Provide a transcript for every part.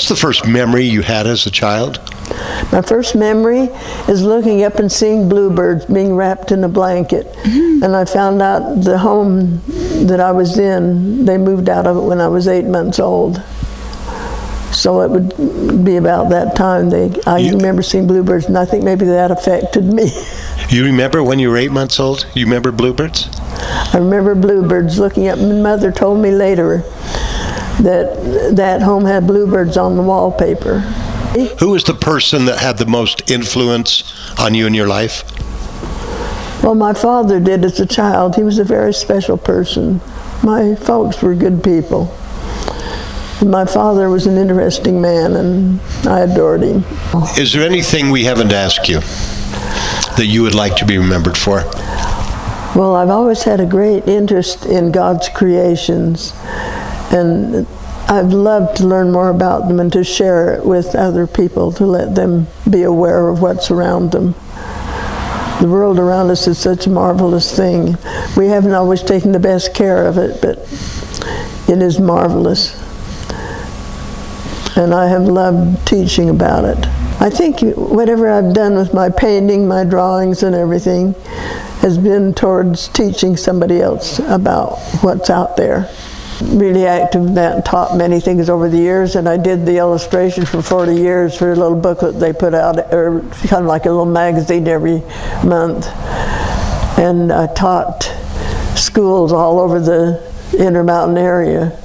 What's the first memory you had as a child? My first memory is looking up and seeing bluebirds being wrapped in a blanket. And I found out the home that I was in, they moved out of it when I was 8 months old. So it would be about that time I remember seeing bluebirds, and I think maybe that affected me. You remember when you were 8 months old? You remember bluebirds? I remember bluebirds looking up. My mother told me later that home had bluebirds on the wallpaper. Who was the person that had the most influence on you in your life? Well, my father did as a child. He was a very special person. My folks were good people. My father was an interesting man, and I adored him. Is there anything we haven't asked you that you would like to be remembered for? Well, I've always had a great interest in God's creations, and I've loved to learn more about them and to share it with other people, to let them be aware of what's around them. The world around us is such a marvelous thing. We haven't always taken the best care of it, but it is marvelous. And I have loved teaching about it. I think whatever I've done with my painting, my drawings and everything has been towards teaching somebody else about what's out there. Really active in that and taught many things over the years, and I did the illustration for 40 years for a little booklet they put out, or kind of like a little magazine every month. And I taught schools all over the Intermountain area,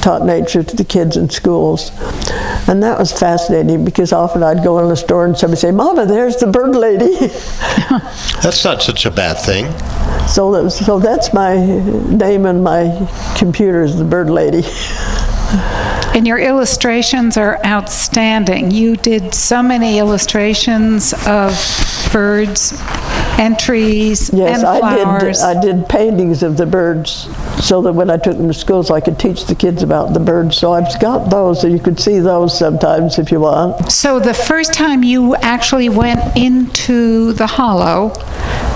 taught nature to the kids in schools. And that was fascinating, because often I'd go in the store and somebody say, "Mama, there's the bird lady." That's not such a bad thing. So that's my name on my computer, is the bird lady. And your illustrations are outstanding. You did so many illustrations of birds and trees and flowers. Yes, I did paintings of the birds, so that when I took them to schools I could teach the kids about the birds. So I've got those, so you could see those sometimes if you want. So the first time you actually went into the Hollow,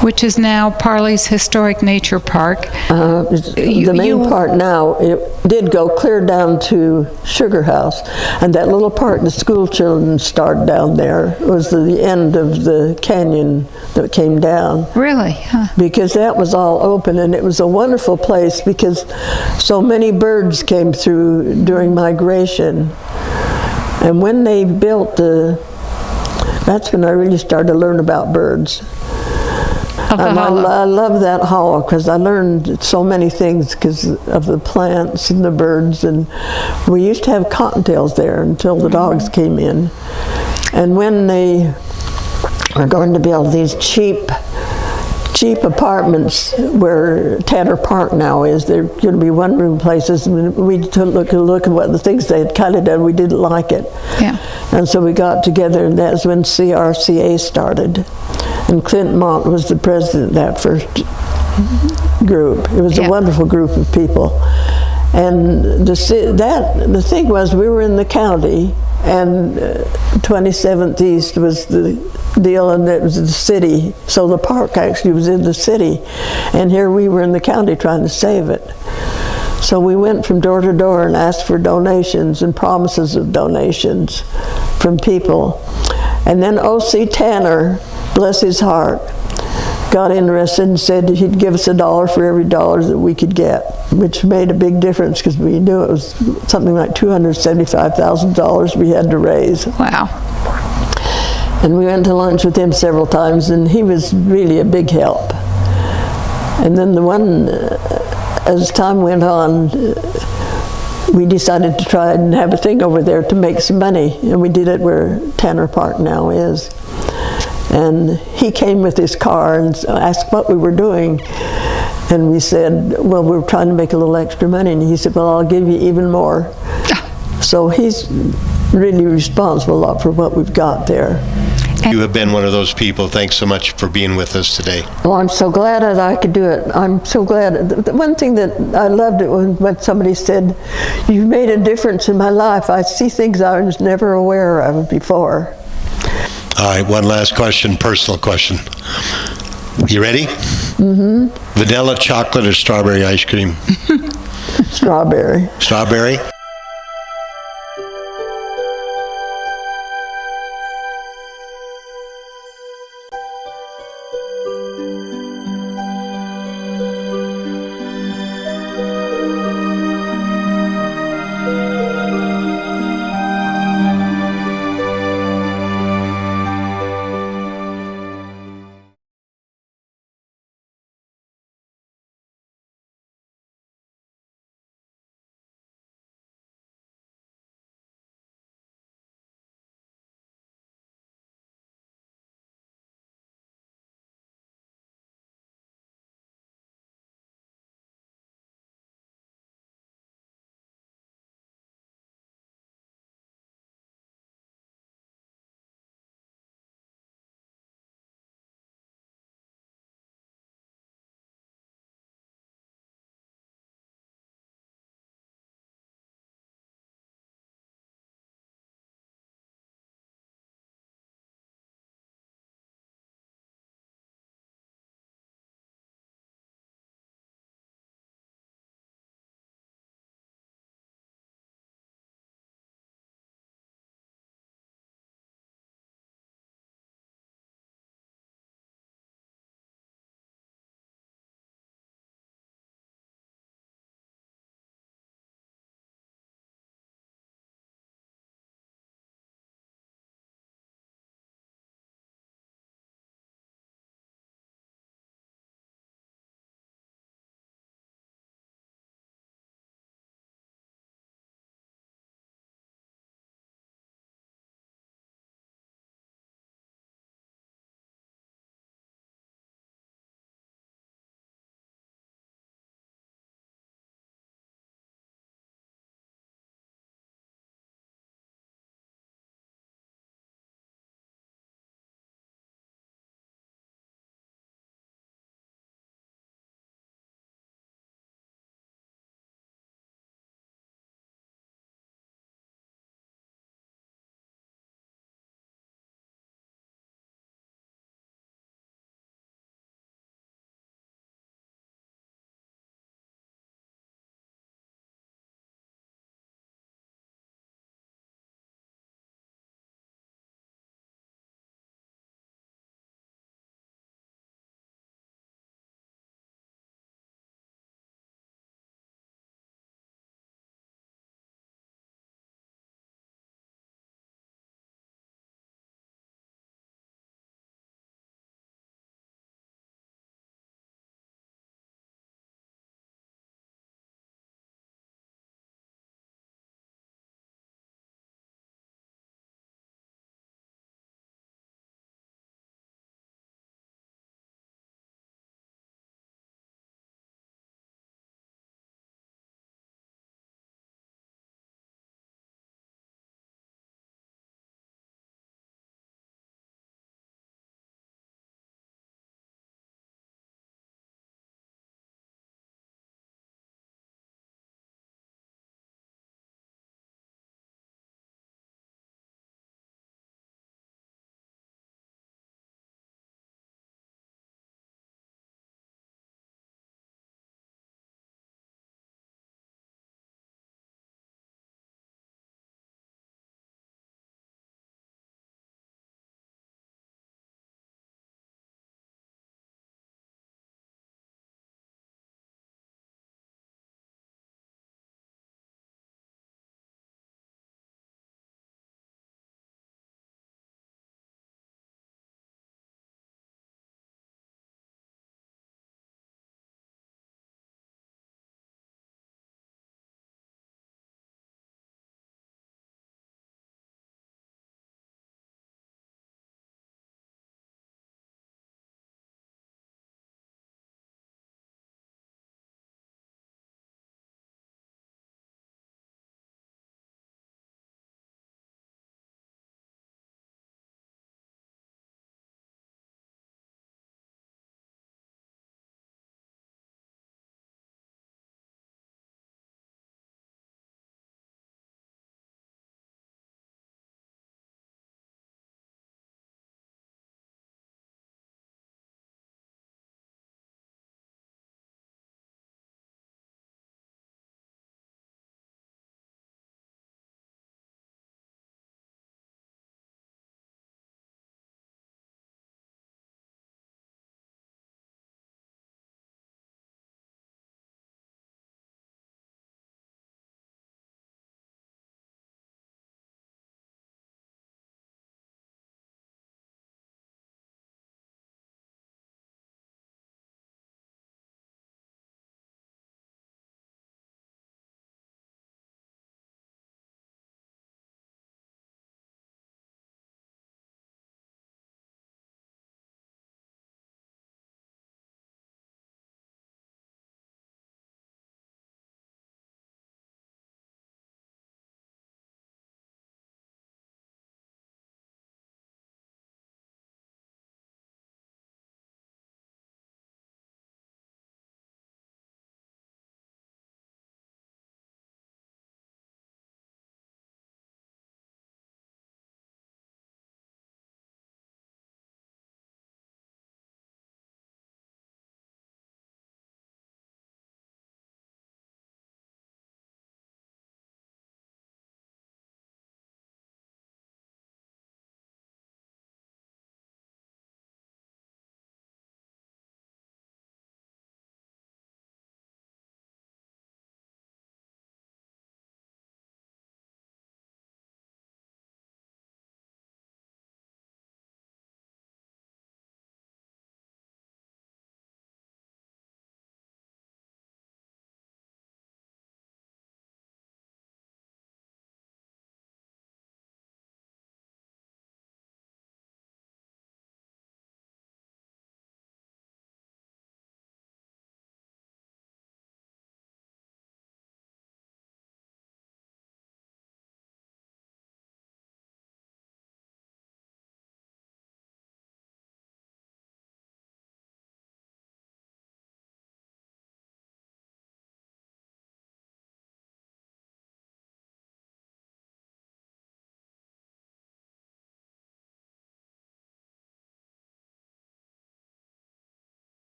which is now Parley's Historic Nature Park. The main part now, it did go clear down to Sugar House, and that little part the school children started down there was the end of the canyon that came down. Really? Huh. Because that was all open, and it was a wonderful place because so many birds came through during migration. And when they built that's when I really started to learn about birds. And I love that hollow because I learned so many things because of the plants and the birds. And we used to have cottontails there until the dogs came in. And when they are going to build these cheap apartments where Tanner Park now is, they're going to be one-room places. And we took a look at what the things they had kind of done. We didn't like it. Yeah. And so we got together, and that's when CRCA started. And Clint Mont was the president of that first group. It was a wonderful group of people. And the thing was, we were in the county, and 27th East was the deal, and it was the city. So the park actually was in the city. And here we were in the county trying to save it. So we went from door to door and asked for donations and promises of donations from people. And then O.C. Tanner, bless his heart, got interested and said he'd give us $1 for every dollar that we could get, which made a big difference because we knew it was something like $275,000 we had to raise. Wow. And we went to lunch with him several times, and he was really a big help. And then as time went on, we decided to try and have a thing over there to make some money, and we did it where Tanner Park now is. And he came with his car and asked what we were doing, and we said, well, we're trying to make a little extra money. And he said, well, I'll give you even more. So he's really responsible a lot for what we've got there. You have been one of those people. Thanks so much for being with us today. Well, I'm so glad that I could do it. I'm so glad. The one thing that I loved it when somebody said, "You've made a difference in my life. I see things I was never aware of before." All right, one last question, personal question. You ready? Mm-hmm. Vanilla, chocolate, or strawberry ice cream? Strawberry. Strawberry?